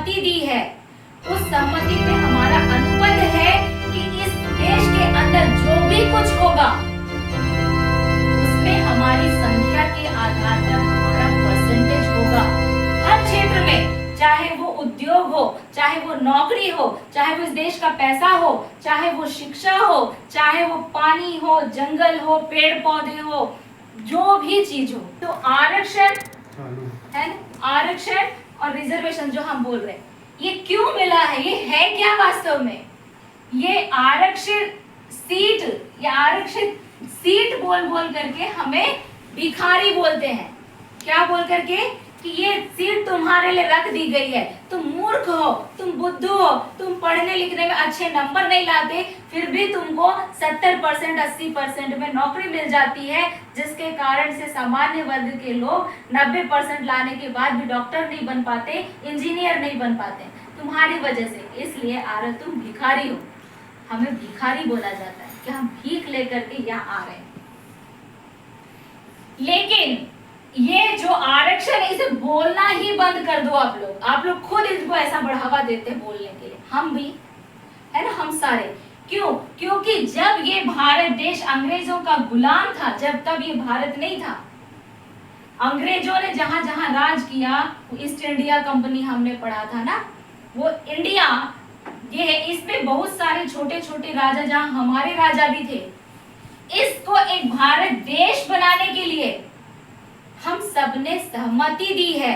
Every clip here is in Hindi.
सहमति दी है, उस सहमति पे हमारा अनुबंध है कि इस देश के अंदर जो भी कुछ होगा उसमें हमारी संख्या के आधार पर हमारा परसेंटेज होगा। हर क्षेत्र में, चाहे वो उद्योग हो, चाहे वो नौकरी हो, चाहे वो इस देश का पैसा हो, चाहे वो शिक्षा हो, चाहे वो पानी हो, जंगल हो, पेड़ पौधे हो, जो भी चीज हो। तो आरक्षण है ना, आरक्षण और रिजर्वेशन जो हम बोल रहे हैं, ये क्यों मिला है, ये है क्या वास्तव में? ये आरक्षित सीट या आरक्षित सीट बोल बोल करके हमें भिखारी बोलते हैं। क्या बोल करके? कि ये सीट तुम्हारे लिए रख दी गई है, तुम मूर्ख हो, तुम बुद्धू हो, तुम पढ़ने लिखने में अच्छे नंबर नहीं लाते, फिर भी तुमको 70% 80% में नौकरी मिल जाती है, जिसके कारण से सामान्य वर्ग के लोग 90% लाने के बाद भी डॉक्टर नहीं बन पाते, इंजीनियर नहीं बन पाते, तुम्हारी वजह से। इसलिए तुम भिखारी हो, हमें भिखारी बोला जाता है कि हम भीख लेकर के यहाँ आ रहे हैं। लेकिन ये जो आरक्षण, इसे बोलना ही बंद कर दो आप लोग खुद इसको ऐसा बढ़ावा देते बोलने के लिए, हम भी है ना, हम सारे। क्यों? क्योंकि जब ये भारत देश अंग्रेजों का गुलाम था, जब तब ये भारत नहीं था। अंग्रेजों ने जहां जहां राज किया, ईस्ट इंडिया कंपनी हमने पढ़ा था ना, वो इंडिया ये है, इसमें बहुत सारे छोटे छोटे राजा, जहां हमारे राजा भी थे। इसको एक भारत देश बनाने के लिए हम सबने सहमति दी है,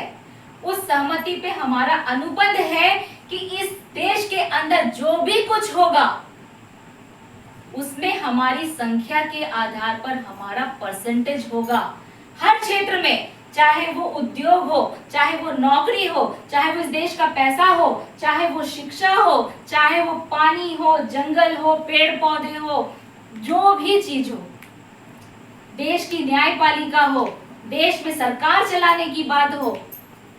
उस सहमति पे हमारा अनुबंध है कि इस देश के अंदर जो भी कुछ होगा उसमें हमारी संख्या के आधार पर हमारा परसेंटेज होगा। हर क्षेत्र में, चाहे वो उद्योग हो, चाहे वो नौकरी हो, चाहे वो इस देश का पैसा हो, चाहे वो शिक्षा हो, चाहे वो पानी हो, जंगल हो, पेड़ पौधे हो, जो भी चीज हो, देश की न्यायपालिका हो, देश में सरकार चलाने की बात हो,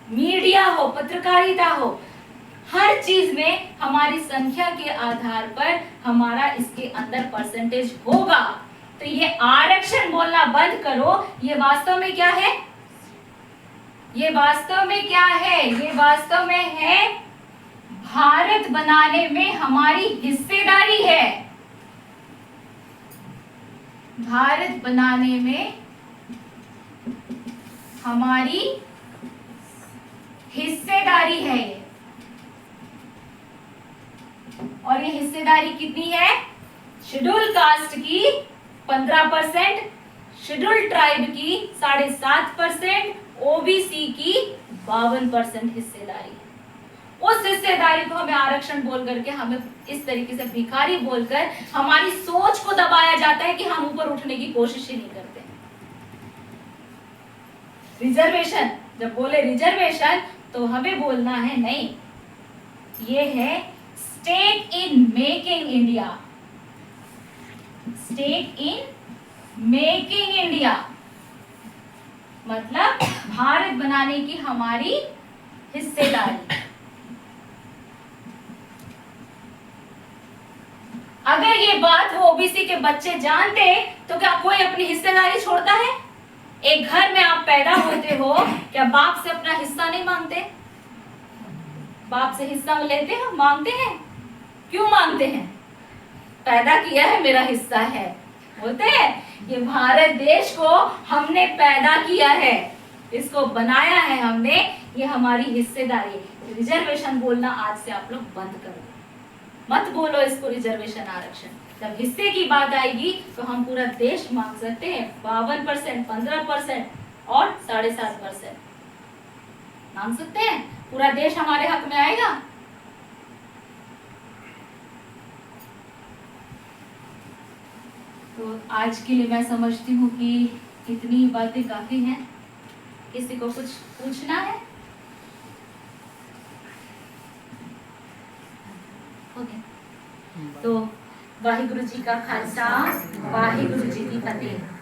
मीडिया हो, पत्रकारिता हो, हर चीज में हमारी संख्या के आधार पर हमारा इसके अंदर परसेंटेज होगा। तो ये आरक्षण बोलना बंद करो। ये वास्तव में क्या है? ये वास्तव में क्या है? ये वास्तव में है भारत बनाने में हमारी हिस्सेदारी है। भारत बनाने में हमारी हिस्सेदारी है ये। और ये हिस्सेदारी कितनी है? शेड्यूल कास्ट की 15%, शेड्यूल ट्राइब की 7.5%, ओबीसी की 52% हिस्सेदारी है। उस हिस्सेदारी को हमें आरक्षण बोल करके, हमें इस तरीके से भिखारी बोलकर हमारी सोच को दबाया जाता है कि हम ऊपर उठने की कोशिश ही नहीं करते। रिजर्वेशन, जब बोले रिजर्वेशन तो हमें बोलना है नहीं, ये है stake in making India. Stake in making India मतलब भारत बनाने की हमारी हिस्सेदारी। अगर ये बात वो ओबीसी के बच्चे जानते तो क्या कोई अपनी हिस्सेदारी छोड़ता है? एक घर में आप पैदा होते हो, क्या बाप से अपना हिस्सा नहीं मांगते? बाप से हिस्सा लेते हैं, मांगते हैं। क्यों मांगते हैं? पैदा किया है, मेरा हिस्सा है बोलते हैं। ये भारत देश को हमने पैदा किया है, इसको बनाया है हमने, ये हमारी हिस्सेदारी। रिजर्वेशन बोलना आज से आप लोग बंद करो, मत बोलो इसको रिजर्वेशन, आरक्षण। जब हिस्से की बात आएगी तो हम पूरा देश मांग सकते हैं। 52%, 15% और 7.5% मांग सकते हैं। पूरा देश हमारे हक में आएगा। तो आज के लिए मैं समझती हूँ कि इतनी बातें काफी हैं। किसी को कुछ पूछना है? ओके, तो वाहिगुरु जी का खालसा, वाहिगुरु जी की फतेह।